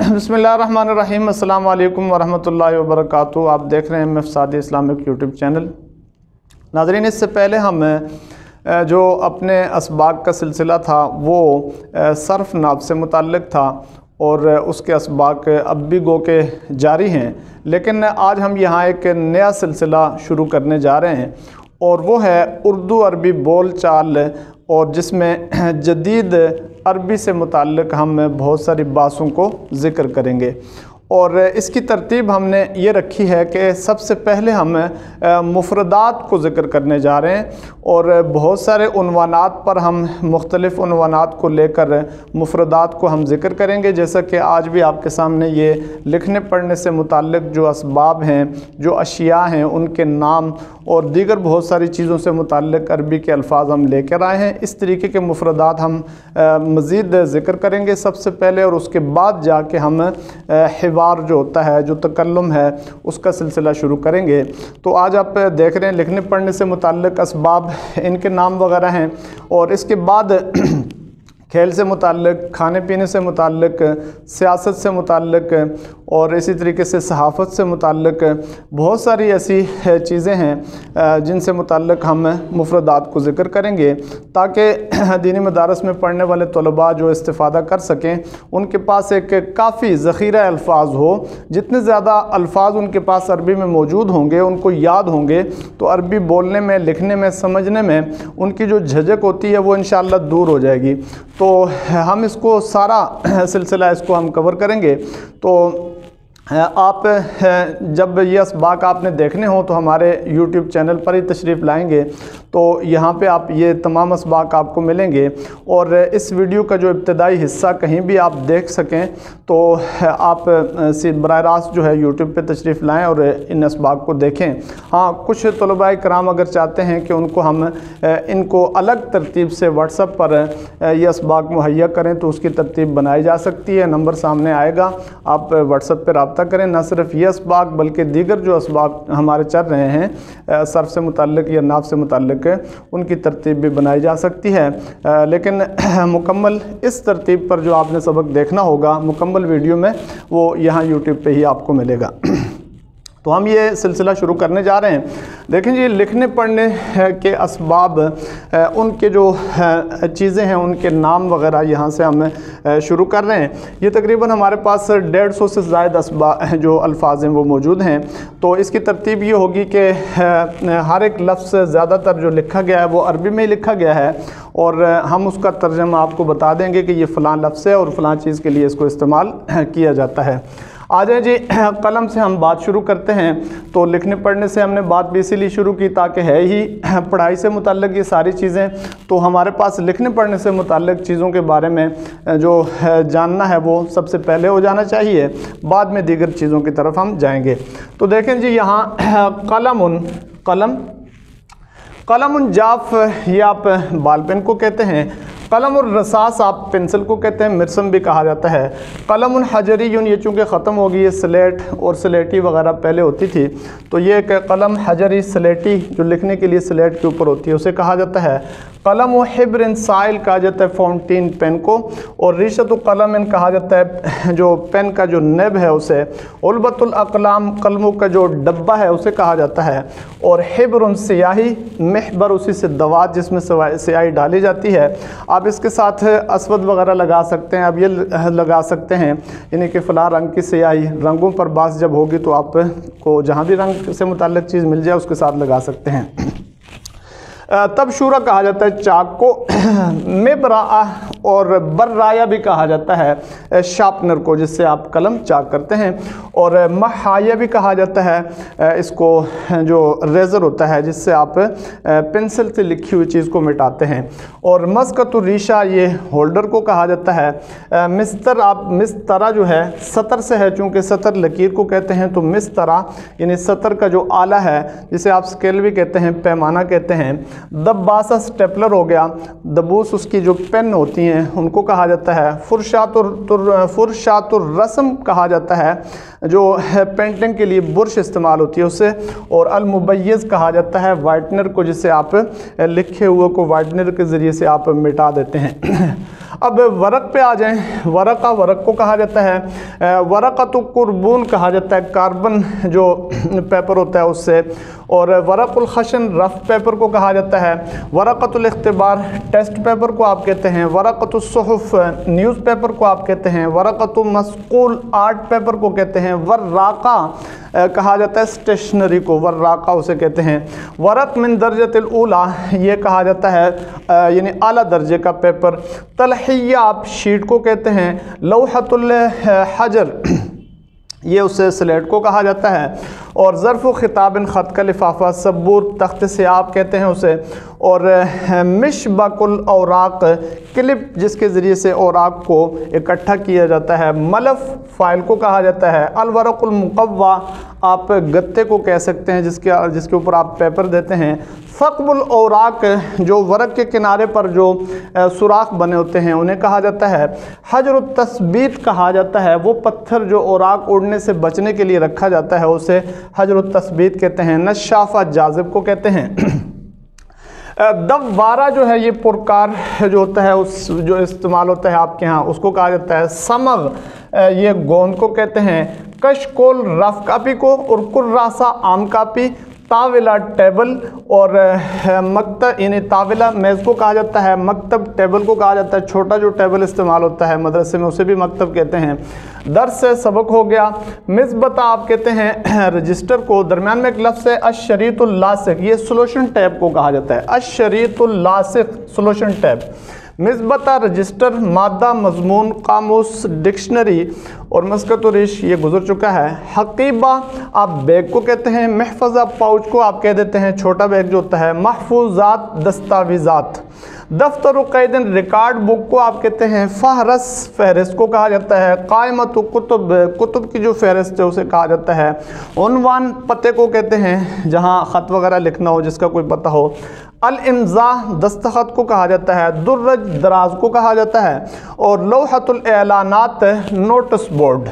बिस्मिल्लाहिर्रहमानिर्रहीम। अस्सलाम वालेकुम वरहमतुल्लाहि वबरकातुहू। आप देख रहे हैं मफसाद इस्लामिक यूट्यूब चैनल। नाज़रीन, इससे पहले हम जो अपने असबाक का सिलसिला था वो सर्फ नाब से मुताल्लिक़ था और उसके असबाक अब भी गो के जारी हैं, लेकिन आज हम यहाँ एक नया सिलसिला शुरू करने जा रहे हैं और वो है उर्दू अरबी बोल चाल, और जिसमें जदीद अरबी से मुताल्लिक़ हम बहुत सारी बातों को ज़िक्र करेंगे। और इसकी तरतीब हमने ये रखी है कि सबसे पहले हम मुफ़रदात को ज़िक्र करने जा रहे हैं और बहुत सारे उन्वानात पर हम मुख्तलिफ़ उन्वानात को लेकर मुफ़रदात को हम ज़िक्र करेंगे। जैसा कि आज भी आपके सामने ये लिखने पढ़ने से मुताल्लिक़ जो असबाब हैं, जो अशिया हैं, उनके नाम और दीगर बहुत सारी चीज़ों से मुताल्लिक़ अरबी के अल्फाज हम लेकर आए हैं। इस तरीके के मुफ़रदात हम मज़ीद ज़िक्र करेंगे सबसे पहले, और उसके बाद जाके हम हिवार जो होता है, जो तकल्लुम है, उसका सिलसिला शुरू करेंगे। तो आज आप देख रहे हैं लिखने पढ़ने से मुताल्लिक़ असबाब, इनके नाम वगैरह हैं, और इसके बाद खेल से मुताल्लिक़, खाने पीने से मुताल्लिक़, सियासत से मुताल्लिक़ और इसी तरीके से सहाफ़त से मुताल्लिक़ बहुत सारी ऐसी चीज़ें हैं जिनसे मुताल्लिक़ हम मुफ़रदात को ज़िक्र करेंगे, ताकि दीनी मदारस में पढ़ने वाले तलबा जो इस्तिफ़ादा कर सकें, उनके पास एक काफ़ी ज़ख़ीरा अल्फ़ाज हो। जितने ज़्यादा अल्फ़ाज उनके पास अरबी में मौजूद होंगे, उनको याद होंगे, तो अरबी बोलने में, लिखने में, समझने में उनकी जो झिझक होती है वो इंशाअल्लाह दूर हो जाएगी। तो हम इसको सारा सिलसिला इसको हम कवर करेंगे। तो आप जब ये असबाक आपने देखने हो तो हमारे YouTube चैनल पर ही तशरीफ़ लाएंगे, तो यहाँ पे आप ये तमाम असबाक आपको मिलेंगे। और इस वीडियो का जो इब्तदाई हिस्सा कहीं भी आप देख सकें तो आप बराह रास्त जो है YouTube पे तशरीफ़ लाएं और इन असबाक को देखें। हाँ, कुछ तलबा कराम अगर चाहते हैं कि उनको हम इनको अलग तरतीब से व्हाट्सएप पर ये असबाक मुहैया करें तो उसकी तरतीब बनाई जा सकती है। नंबर सामने आएगा, आप व्हाट्सएप पर रब्ता करें। न सिर्फ ये असबाक बल्कि दीगर जो असबाक हमारे चल रहे हैं सर्फ से मुताल्लिक़ या नाफ से मुताल्लिक़, उनकी तरतीब भी बनाई जा सकती है। लेकिन मुकम्मल इस तरतीब पर जो आपने सबक देखना होगा मुकम्मल वीडियो में, वो यहाँ YouTube पे ही आपको मिलेगा। तो हम ये सिलसिला शुरू करने जा रहे हैं। देखें जी, लिखने पढ़ने के असबाब, उनके जो चीज़ें हैं, उनके नाम वगैरह यहाँ से हम शुरू कर रहे हैं। ये तकरीबन हमारे पास 150 से ज़ायद असबाब जो अल्फाज हैं वो मौजूद हैं। तो इसकी तरतीब ये होगी कि हर एक लफ्ज़ ज़्यादातर जो लिखा गया है वो अरबी में ही लिखा गया है, और हम उसका तर्जमा आपको बता देंगे कि ये फ़लाँ लफ्ज़ है और फ़लाँ चीज़ के लिए इसको इस्तेमाल किया जाता है। आ जाए जी, कलम से हम बात शुरू करते हैं। तो लिखने पढ़ने से हमने बात भी इसीलिए शुरू की ताकि है ही पढ़ाई से मुताल्लिक़ ये सारी चीज़ें, तो हमारे पास लिखने पढ़ने से मुताल्लिक़ चीज़ों के बारे में जो जानना है वो सबसे पहले हो जाना चाहिए, बाद में दीगर चीज़ों की तरफ हम जाएंगे। तो देखें जी, यहाँ कलम जाफ, ये आप बाल पेन को कहते हैं। कलम और रसास आप पेंसिल को कहते हैं, मिरसम भी कहा जाता है। कलम हजरी यून, ये चूँकि ख़त्म हो गई है, स्लेट और स्लेटी वगैरह पहले होती थी, तो ये एक कलम हजरी स्लेटी जो लिखने के लिए स्लेट के ऊपर होती है उसे कहा जाता है। कलम व हिब्र साइल कहा जाता है फाउंटेन पेन को, और रिशत कलम इन कहा जाता है जो पेन का जो नेब है उसे। उल्बतुल अक़लाम, कलमों का जो डब्बा है उसे कहा जाता है। और हिब्र स्याही, महबर उसी से दवात जिसमें स्याही डाली जाती है। आप इसके साथ असवद वगैरह लगा सकते हैं, अब ये लगा सकते हैं यानी कि फ़लाँ रंग की स्याही, रंगों पर बात जब होगी तो आपको जहाँ भी रंग से मुताल्लिक़ चीज़ मिल जाए उसके साथ लगा सकते हैं। तब शूरा कहा जाता है चाक को। मेबरा और बर्राया भी कहा जाता है शार्पनर को, जिससे आप कलम चाक करते हैं। और महाया भी कहा जाता है इसको, जो रेज़र होता है जिससे आप पेंसिल से लिखी हुई चीज़ को मिटाते हैं। और मस्कतुर रीशा, ये होल्डर को कहा जाता है। मिस्तर, आप मिस्तरा जो है सतर से है, चूँकि सतर लकीर को कहते हैं, तो मिस्तरा यानी सतर का जो आला है, जिसे आप स्केल भी कहते हैं, पैमाना कहते हैं। दब्बासा स्टेपलर हो गया। दबूस उसकी जो पेन होती हैं उनको कहा जाता है। फुरशातुर रस्म कहा जाता है, जो पेंटिंग के लिए बुरश इस्तेमाल होती है उससे। और अल-मुबय्यज़ कहा जाता है वाइटनर को, जिससे आप लिखे हुए को वाइटनर के ज़रिए से आप मिटा देते हैं। अब वरक पे आ जाएं। वरक को कहा जाता है वरक़तु कुर्बून कहा जाता है, कार्बन जो पेपर होता है उससे। और वरक़ुल खशन रफ़ पेपर को कहा जाता है। वरक़तुल इख्तिबार टेस्ट पेपर को आप कहते हैं। वरक़तुस सुहुफ़ न्यूज़ पेपर को आप कहते हैं। वरक़तु मस्कूल आर्ट पेपर को कहते हैं। वर्राक़ा कहा जाता है स्टेशनरी को, वर्राक़ा उसे कहते हैं। वरक़ मिन दर्जतिल ऊला ये कहा जाता है यानी आला दर्जे का पेपर। तलहिया आप शीट को कहते हैं। लौहतुल हजर ये उसे स्लेट को कहा जाता है। और ज़र्फ़ ख़िताबिन ख़त का लिफाफा सबूर तख्त से आप कहते हैं उसे। और मिशबकुल औराक क्लिप जिसके ज़रिए से औराक को इकट्ठा किया जाता है। मलफ़ फ़ाइल को कहा जाता है। अलवरक़ुल मुक़व्वा आप गत्ते को कह सकते हैं जिसके ऊपर आप पेपर देते हैं। फ़क़्बुल औराक जो वरक़ के किनारे पर जो सुराख बने होते हैं उन्हें कहा जाता है। हजरुत तस्बीत कहा जाता है, वो पत्थर जो औराक उड़ने से बचने के लिए रखा जाता है उसे हजरुत तस्बीत कहते हैं। नशाफ़ा जाज़िब को कहते हैं। दव्वारा जो है ये पुरकार जो होता है उस जो इस्तेमाल होता है आपके यहाँ उसको कहा जाता है। समग ये गोंद को कहते हैं। कशकोल रफ़ कापी को और कुर्रासा आम कापी। ताविला टेबल और मकतब यानी ताविला मेज़ को कहा जाता है। मकतब टेबल को कहा जाता है, छोटा जो टेबल इस्तेमाल होता है मदरसे में उसे भी मकतब कहते हैं। दर्स से सबक हो गया। मिसबता आप कहते हैं रजिस्टर को। दरमियान में एक लफ्ज़ है अशरीतुल लासिक, ये सोल्यूशन टैब को कहा जाता है। अशरीतुल लासिक सोल्यूशन टैब। मिसबता रजिस्टर, मादा, मजमून, कामूस, डिक्शनरी और मस्कत रिश ये गुजर चुका है। हकीबा आप बैग को कहते हैं। महफज़ा पाउच को आप कह देते हैं, छोटा बैग जो होता है। महफूजात दस्तावेज़ात। दफ्तर क़ैदिन रिकॉर्ड बुक को आप कहते हैं। फ़हरस फ़हरिस्त को कहा जाता है। क़ाइमतु कुतुब की जो फ़हरिस्त है उसे कहा जाता है। उन्वान पते को कहते हैं जहाँ ख़त वगैरह लिखना हो जिसका कोई पता हो। अल इम्ज़ा दस्तखत को कहा जाता है। दुर्रज दराज को कहा जाता है। और लौहतुल एलानात नोटिस बोर्ड।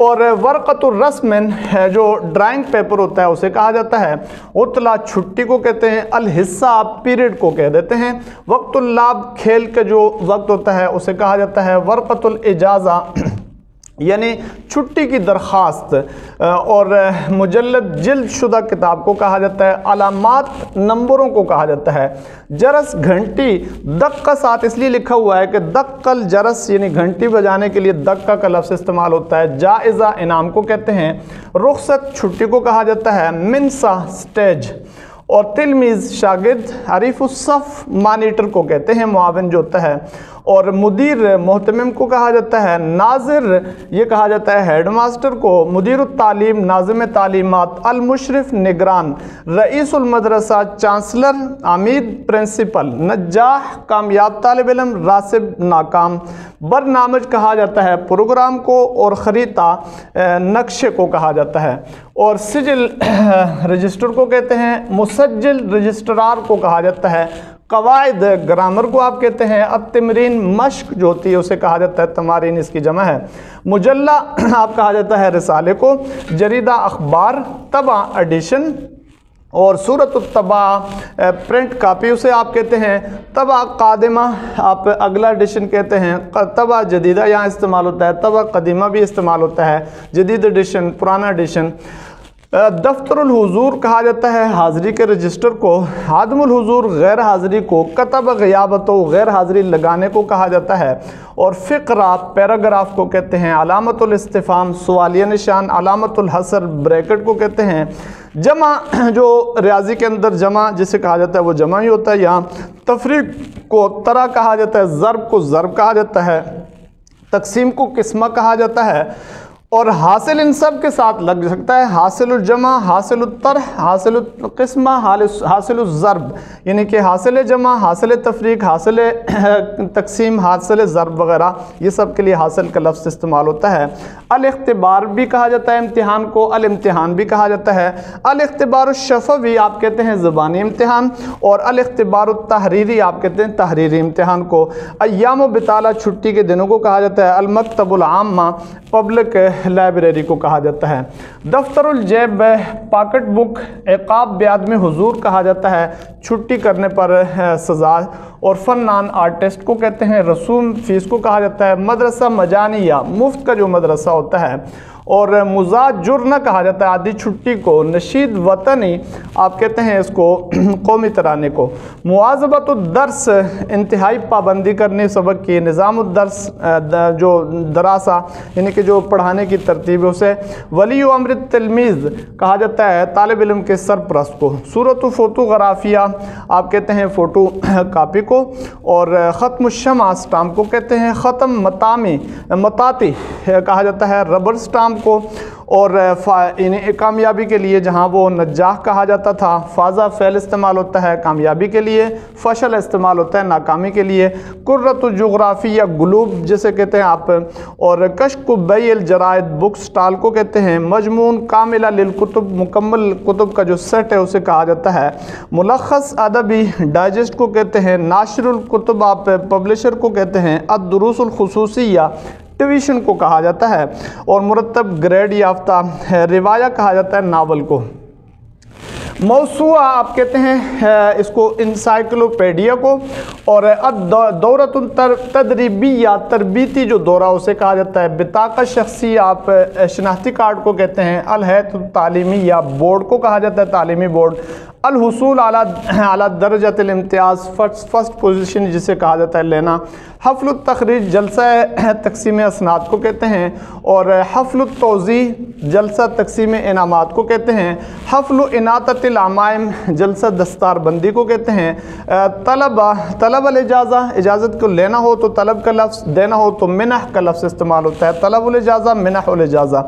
और वर्क़तुर रस्मिन है जो ड्राइंग पेपर होता है उसे कहा जाता है। उतला छुट्टी को कहते हैं। अल हिस्सा आप पीरियड को कह देते हैं। वक्तुल लाब खेल का जो वक्त होता है उसे कहा जाता है। वर्क़तुल इजाज़ा यानी छुट्टी की दरख्वास्त। और मुजल्लद जिल्द शुदा किताब को कहा जाता है। अलामात नंबरों को कहा जाता है। जरस घंटी, दक्का साथ इसलिए लिखा हुआ है कि दक्कल जरस यानी घंटी बजाने के लिए दक्का का लफ्ज़ इस्तेमाल होता है। जायज़ा इनाम को कहते हैं। रुख़सत छुट्टी को कहा जाता है। मिनसा स्टेज। और तिलमीज़ शागिर्द। हरीफ़ुस्सफ़ मॉनिटर को कहते हैं, मुआविन जो होता है। और मुदीर मोहतमिम को कहा जाता है। नाज़िर ये कहा जाता है हेड मास्टर को। मुदीरुत तालीम नाज़िम तालीमात। अल मुशरिफ़ निगरान। रईसुल मदरसा चांसलर। आमीद प्रिंसिपल। नज्जाह कामयाब तालिब इल्म, रासिब नाकाम। बरनामज कहा जाता है प्रोग्राम को। और ख़रीता नक्शे को कहा जाता है। और सिजिल रजिस्टर को कहते हैं। मुसज्जिल रजिस्ट्रार को कहा जाता है। कवायद ग्रामर को आप कहते हैं। अत्तमरीन मश्क जो होती है उसे कहा जाता है। तमारीन इसकी जमा है। मुजल्ला आप कहा जाता है रिसाले को। जरीदा अखबार। तबा एडिशन। और सूरत तबा प्रिंट कापी उसे आप कहते हैं। तबा कादिमा आप अगला एडिशन कहते हैं। तबा जदीदा यहाँ इस्तेमाल होता है। तबा कदीमा भी इस्तेमाल होता है। जदीद एडिशन पुराना एडिशन। दफ्तरुल हुजूर कहा जाता है हाज़री के रजिस्टर को। आदमुल हुजूर गैर हाज़री को। कतब ग़ियाबतो गैर हाज़री लगाने को कहा जाता है। और फ़िक़रा पैराग्राफ को कहते हैं। अलामतुल इस्तिफ़ाम सवालिया निशान। अलामतुल हसर ब्रैकेट को कहते हैं। जमा जो रियाजी के अंदर जमा जिसे कहा जाता है वो जमा ही होता है। यहाँ तफरीक को तरा कहा जाता है। ज़रब को ज़रब कहा जाता है। तकसीम को किस्मा कहा जाता है। और हासिल इन सब के साथ लग सकता है। हासिल जमा, हासिल तरह, हासिल किस्मा, हासिल ज़रब यानी कि हासिल जमा, हासिल तफरीक, हासिल तकसीम, हासिल ज़रब वगैरह ये सब के लिए हासिल का लफ्ज़ इस्तेमाल होता है। अल इख्तिबार भी कहा जाता है इम्तिहान को। अल इम्तिहान भी कहा जाता है। अल इख्तिबार शफ़वी आप कहते हैं ज़बानी इम्तिहान। और अल इख्तिबार तहरीरी आप कहते हैं तहरीरी इम्तिहान को। अय्याम बिताला छुट्टी के दिनों को कहा जाता है। अल मकतबुल आम्मा पब्लिक लाइब्रेरी को कहा जाता है। दफ्तरुल जेब पॉकेट बुक। इक़ाब बेआदमी हुजूर कहा जाता है। چھٹی کرنے پر سزا، اور فنان آرٹسٹ کو کہتے ہیں، رسوم فیس کو کہا جاتا ہے، مدرسہ مجانیہ مفت کا جو مدرسہ ہوتا ہے، اور مزاجر نہ کہا جاتا ہے عادی چھٹی کو، نشید وطنی آپ کہتے ہیں اس کو قومی ترانے کو، مواظبت الدرس انتہائی پابندی کرنے سبق کی، نظام الدرس جو دراسہ یعنی کہ جو پڑھانے کی ترتیب ہے اسے، ولی امر التلمیذ کہا جاتا ہے طالب علم کے سرپرست کو، صورت فوٹوگرافیہ آپ کہتے ہیں فوٹو کاپی کو، اور ختم الشمع اسٹامپ کو کہتے ہیں، ختم مطاطی کہا جاتا ہے ربر اسٹامپ کو، اور کامیابی کے لیے جہاں وہ نجاح کہا جاتا تھا، فازہ فعل استعمال ہوتا ہے کامیابی کے لیے، فشل استعمال ہوتا ہے ناکامی کے لیے، قرۃ الجغرافیہ گلوب جسے کہتے ہیں آپ، اور کشک بیع الجرائد بک سٹال کو کہتے ہیں، مجموع کاملہ للکتب مکمل کتب کا جو سیٹ ہے اسے کہا جاتا ہے، ملخص ادبی ڈائجسٹ کو کہتے ہیں، ناشر الکتب آپ پبلشر کو کہتے ہیں، الدروس الخصوصیہ ٹیویشن کو کہا جاتا ہے، اور مرتب گریڈ یافتہ روایہ کہا جاتا ہے ناول کو، موسوعہ آپ کہتے ہیں اس کو انسائکلوپیڈیا کو، اور دورۃ تدریبیہ تربیتی جو دورہ اسے کہا جاتا ہے، بطاقہ شخصی آپ شناختی کارڈ کو کہتے ہیں، الہیئۃ التعلیمیہ بورڈ کو کہا جاتا ہے تعلیمی بورڈ، الحصول اعلیٰ درجۃ الامتیاز فرسٹ پوزیشن جسے کہا جاتا ہے لینا، حفل التخریج جلسہ تقسیم اسناد کو کہتے ہیں، اور حفل التوزیع جلسہ تقسیم انعامات کو کہتے ہیں، حفل انعطت العمائم جلسہ دستار بندی کو کہتے ہیں، طلب الاجازہ اجازت کو لینا ہو تو طلب کا لفظ، دینا ہو تو منح کا لفظ استعمال ہوتا ہے، طلب الاجازہ منح الاجازہ،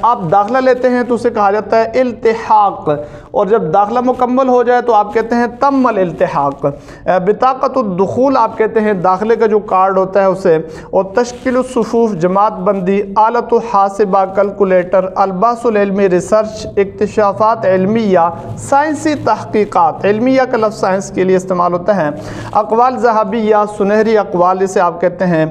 آپ داخلہ لیتے ہیں تو اسے کہا جاتا ہے التحاق، اور جب داخلہ مکمل ہو جائے تو آپ کہتے ہیں تم الالتحاق، بطاقۃ الدخول آپ کہتے ہیں داخلے کا جو کارڈ ہوتا ہے اسے، اور تشکیل الصفوف جماعت بندی، آلت حاسبہ کیلکولیٹر، الباس العلمی ریسرچ اکتشافات علمیہ سائنسی تحقیقات، علمیہ کا لفظ سائنس کے لیے استعمال ہوتا ہے، اقوال ذہبیہ سنہری اقوال اسے آپ کہتے ہیں،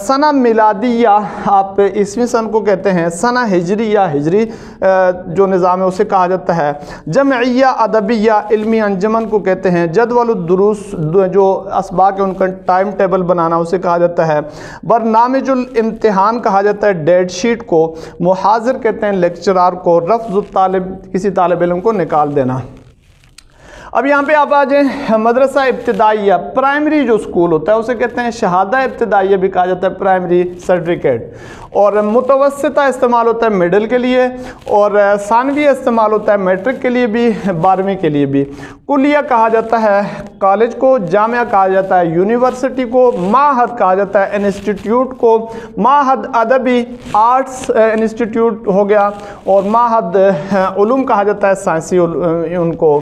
سنہ میلادیہ آپ عیسوی سن کو کہتے ہیں، سنہ ہجریہ ہجری جو نظام ہے اسے کہا جاتا ہے، جمعیہ ادبیہ علمی انجمن کو کہتے ہیں، جدول الدروس جو اسباق ان کا ٹائم ٹیبل بنانا اسے کہا جاتا ہے، برنامج الامتحان کہا جاتا ہے ڈیٹ شیٹ کو، محاضر کہتے ہیں لیکچرار کو، رفض الطالب کسی طالب علم کو نکال دینا۔ اب یہاں پہ آپ آ جائیں، مدرسہ ابتدائیہ پرائمری جو سکول ہوتا ہے اسے کہتے ہیں شہادہ ابتدائیہ بھی کہا جاتا ہے پرائمری سرٹیفکیٹ، اور متوسطہ استعمال ہوتا ہے مڈل کے لیے، اور ثانویہ استعمال ہوتا ہے میٹرک کے لیے بھی 12ویں کے لیے بھی، کلیہ کہا جاتا ہے کالج کو، جامعہ کہا جاتا ہے یونیورسٹی کو، معہد کہا جاتا ہے انسٹیٹیوٹ کو، معہد ادبی آرٹس انسٹیٹیوٹ ہو گیا، اور معہد علوم کہا جاتا ہے سائنسی ان کو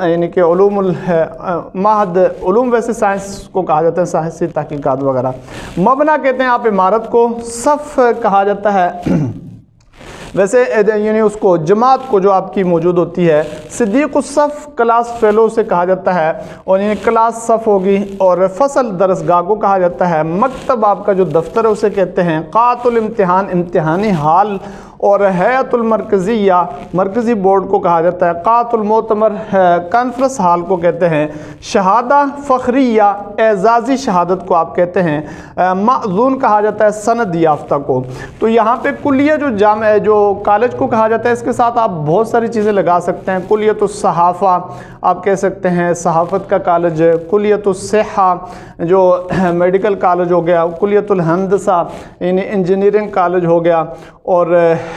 یعنی کہ معہد علوم ویسے سائنس کو کہا جاتا ہے سائنسی تحقیقات وغیرہ، مبنی کہتے ہیں آپ عمارت کو، صف کہا جاتا ہے ویسے یعنی اس کو جماعت کو جو آپ کی موجود ہوتی ہے، صدیق الصف کلاس فیلو سے کہا جاتا ہے، اور یعنی کلاس صف ہوگی، اور فصل درسگاہ کو کہا جاتا ہے، مکتب آپ کا جو دفتر ہے اسے کہتے ہیں، قاعۃ الامتحان امتحانی ہال، اور ہیئت المرکزیہ مرکزی بورڈ کو کہا جاتا ہے، قاعۃ المؤتمر کانفرنس ہال کو کہتے ہیں، شہادہ فخریہ اعزازی شہادت کو آپ کہتے ہیں، معزون کہا جاتا ہے سند یافتہ کو۔ تو یہاں پہ کلیہ جو جامعہ جو کالج کو کہا جاتا ہے، اس کے ساتھ آپ بہت ساری چیزیں لگا سکتے ہیں، کلیۃ الصحافہ آپ کہہ سکتے ہیں صحافت کا کالج، کلیۃ الصحہ جو میڈیکل کالج ہو گیا، کلیۃ الہندسہ یعنی انجینئرنگ کالج ہو گیا، اور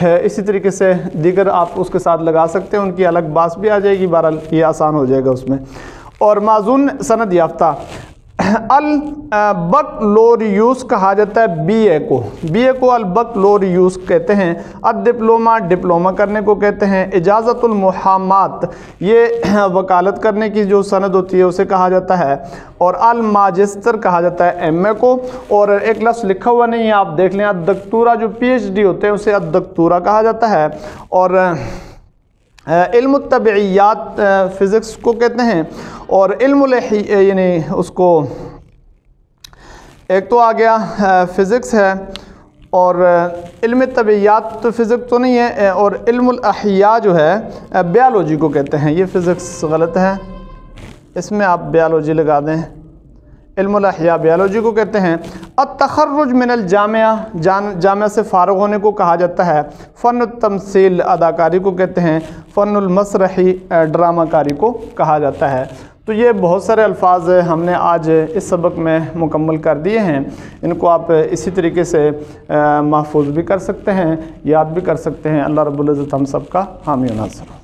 اسی طریقے سے دیگر آپ اس کے ساتھ لگا سکتے ہیں، ان کی الگ باس بھی آ جائے گی، بہرحال یہ آسان ہو جائے گا اس میں۔ اور معزون سند یافتہ البکلوریوس کہا جاتا ہے بی اے کو البکلوریوس کہتے ہیں، الڈپلوما ڈپلوما کرنے کو کہتے ہیں، اجازت المحامات یہ وکالت کرنے کی جو سند ہوتی ہے اسے کہا جاتا ہے، اور الماجسٹر کہا جاتا ہے ایم اے کو، اور ایک لفظ لکھا ہوا نہیں ہے آپ دیکھ لیں، الدکتورہ جو پی ایچ ڈی ہوتے ہیں اسے الدکتورہ کہا جاتا ہے، اور علم الطبعیات فزکس کو کہتے ہیں، اور علم یعنی اس کو ایک تو آ گیا فزکس ہے، اور علم طبعیات تو فزکس تو نہیں ہے، اور علم الاحیاء جو ہے بیالوجی کو کہتے ہیں، یہ فزکس غلط ہے، اس میں آپ بیالوجی لگا دیں، علم الاحیاء بیالوجی کو کہتے ہیں۔ التخرج من الجامعہ، جامعہ سے فارغ ہونے کو کہا جاتا ہے۔ فن التمثیل اداکاری کو کہتے ہیں۔ فن المسرحی ڈرامہ کاری کو کہا جاتا ہے۔ تو یہ بہت سارے الفاظ ہم نے آج اس سبق میں مکمل کر دیے ہیں، ان کو آپ اسی طریقے سے محفوظ بھی کر سکتے ہیں، یاد بھی کر سکتے ہیں۔ اللہ رب العزت ہم سب کا حامی و ناصر ہو۔